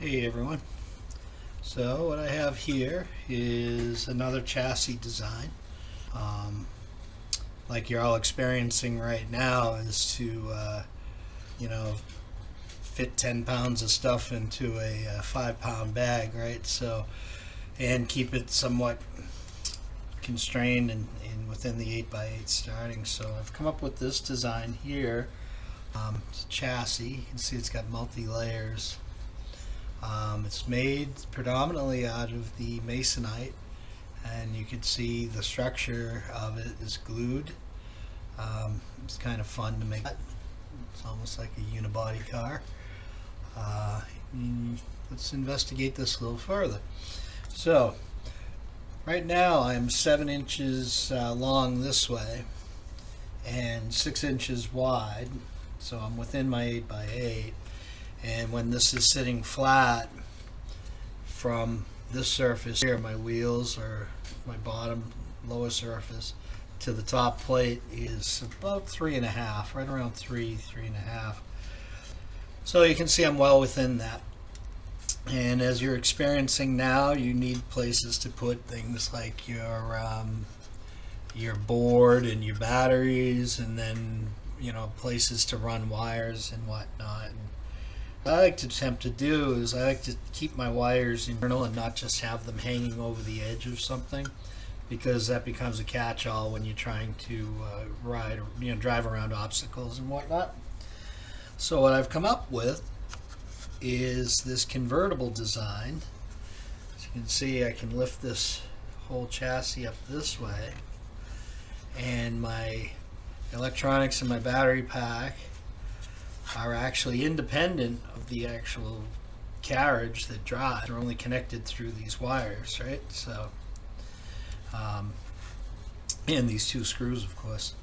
Hey everyone. So what I have here is another chassis design. Um, like you're all experiencing right now is to, fit 10 pounds of stuff into a 5 pound bag, right? So, and keep it somewhat constrained and within the 8x8 starting. So I've come up with this design here. It's a chassis. You can see it's got multi-layers. It's made predominantly out of the Masonite, and you can see the structure of it is glued. It's kind of fun to make. It's almost like a unibody car. Let's investigate this a little further. So, right now I'm 7 inches long this way and 6 inches wide, so I'm within my 8x8. And when this is sitting flat from this surface here, my wheels or my bottom lower surface to the top plate is about 3.5, right around 3.5. So you can see I'm well within that. And as you're experiencing now, you need places to put things like your board and your batteries, and then places to run wires and whatnot. What I like to attempt to do is I like to keep my wires internal and not just have them hanging over the edge of something, because that becomes a catch-all when you're trying to drive around obstacles and whatnot. So what I've come up with is this convertible design. As you can see, I can lift this whole chassis up this way, and my electronics and my battery pack are actually independent of the actual carriage that drives. They're only connected through these wires, right? So, and these two screws, of course.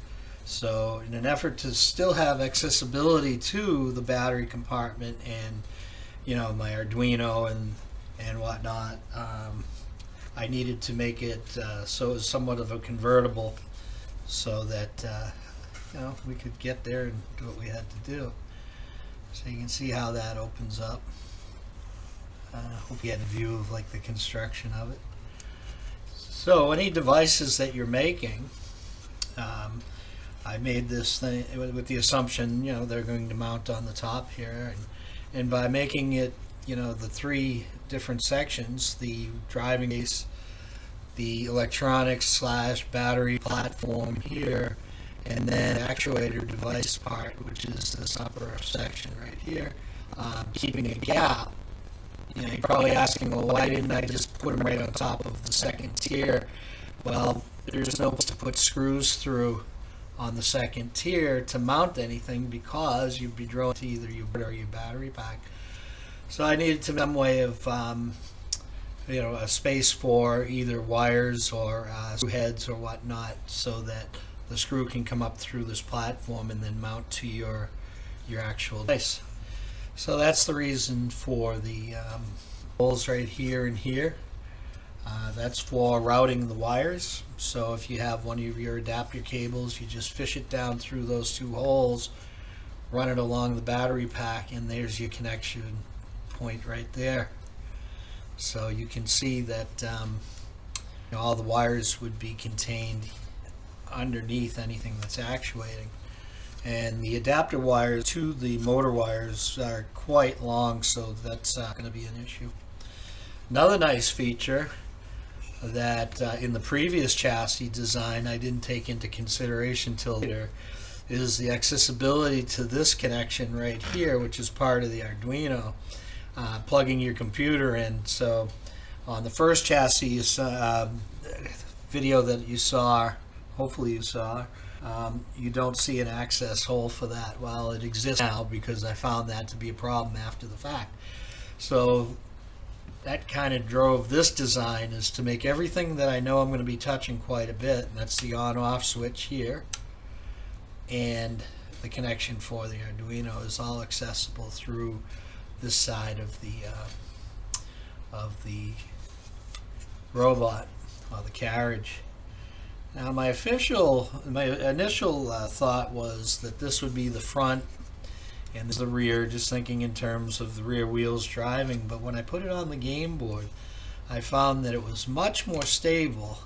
So, in an effort to still have accessibility to the battery compartment and, my Arduino and whatnot, I needed to make it so it was somewhat of a convertible, so that we could get there and do what we had to do. So you can see how that opens up. I hope you had a view of the construction of it. So any devices that you're making, I made this thing with the assumption they're going to mount on the top here, and by making it the 3 different sections, the driving case, the electronics / battery platform here, and then actuator device part, which is this upper section right here, keeping a gap. You're probably asking, well, why didn't I just put them right on top of the second tier? Well, there's no place to put screws through on the second tier to mount anything, because you'd be drilling to either your board or your battery pack. So I needed some way of a space for either wires or screw heads or whatnot, so that the screw can come up through this platform and then mount to your actual device. So that's the reason for the holes right here and here. That's for routing the wires. So if you have one of your adapter cables, you just fish it down through those 2 holes, run it along the battery pack, and there's your connection point right there. So you can see that all the wires would be contained underneath anything that's actuating, and the adapter wires to the motor wires are quite long, so that's not going to be an issue. Another nice feature that in the previous chassis design I didn't take into consideration till later is the accessibility to this connection right here, which is part of the Arduino, plugging your computer in. So on the first chassis video that you saw, hopefully you saw, you don't see an access hole for that. Well, it exists now, because I found that to be a problem after the fact. So that kind of drove this design, is to make everything that I know I'm going to be touching quite a bit, and that's the on-off switch here, and the connection for the Arduino is all accessible through this side of the robot, or the carriage. Now my initial thought was that this would be the front, and there's the rear, just thinking in terms of the rear wheels driving. But when I put it on the game board, I found that it was much more stable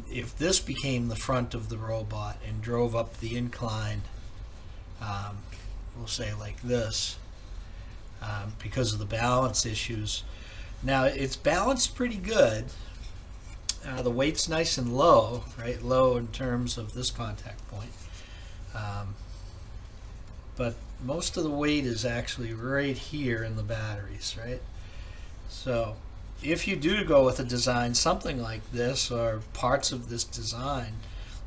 if this became the front of the robot and drove up the incline, we'll say like this, because of the balance issues. Now it's balanced pretty good. The weight's nice and low, right? Low in terms of this contact point. But most of the weight is actually right here in the batteries, right? So if you do go with a design something like this, or parts of this design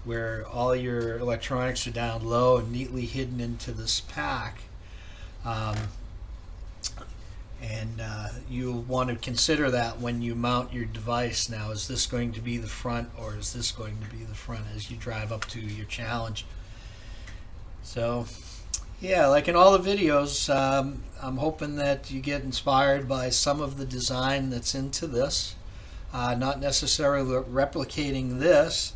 where all your electronics are down low and neatly hidden into this pack, you'll want to consider that when you mount your device. Now, is this going to be the front, or is this going to be the front as you drive up to your challenge? So yeah, like in all the videos, I'm hoping that you get inspired by some of the design that's into this. Not necessarily replicating this,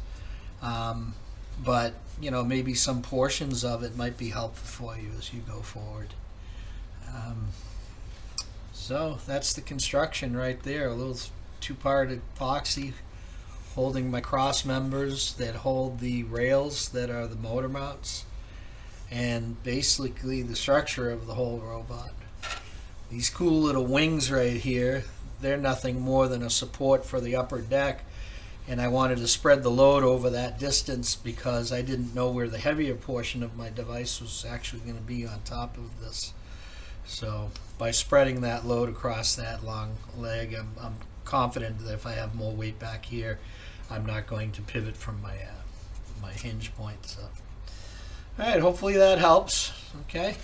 but maybe some portions of it might be helpful for you as you go forward. So that's the construction right there. A little two-part epoxy holding my cross members that hold the rails that are the motor mounts, and basically the structure of the whole robot. These cool little wings right here, they're nothing more than a support for the upper deck, and I wanted to spread the load over that distance because I didn't know where the heavier portion of my device was actually going to be on top of this. So by spreading that load across that long leg, I'm confident that if I have more weight back here, I'm not going to pivot from my hinge point. So, all right, hopefully that helps. Okay.